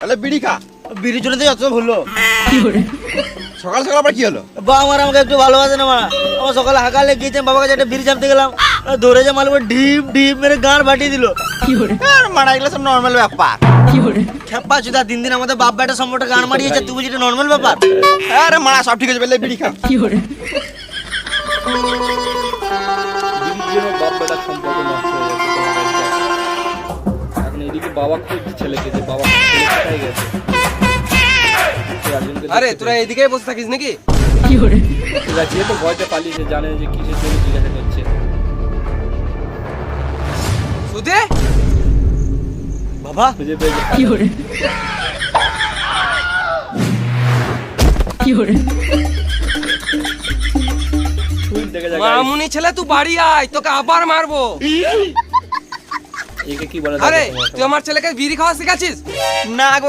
তাহলে বিড়ি খা। বিড়ি চলে তো যত ভুললো। সকাল সকাল আবার কি হলো? বাবা আমার আমাকে একটু ভালোবাসে না মা। আমার সকালে হাঁকালে গিয়েছে বাবার কাছে একটা বিড়ি চাপতে গেলাম, ধরে যে মালুম ঢিপ ঢিপ মেরে গাঁড় ফাটিয়ে দিল। আর মারা এগুলো সব নর্মাল ব্যাপার। খেপা চুদা, দিন দিন আমাদের বাপ বেটা সম্পর্কে গান মারিয়েছে, তুই বুঝি নর্মাল ব্যাপার? আরে মারা সব ঠিক আছে, বললে বিড়ি খা। বিড়ির জন্য বাপ বেটার সম্পর্ক নষ্ট হয়ে যাচ্ছে তোমার বাড়িতে। এখন এদিকে বাবা খুঁজছে ছেলেকে, যে বাবা ছেলে কোথায় গেছে। আরে তোরা এইদিকেই বসে থাকিস নাকি? এরা যেহেতু ভয়তে পালিয়েছে, জানে যে কিসের জন্য জিজ্ঞাসা করছে। সুদে বাবা খুঁজে পেয়েছে। ছুট দেখে যায়। মামুনি ছেলে তুই বাড়ি আয়, তোকে আবার মারবো। একে কি বলে? আরে তুই আমার ছেলেকে বিড়ি খাওয়া শিখাচ্ছিস? না গো,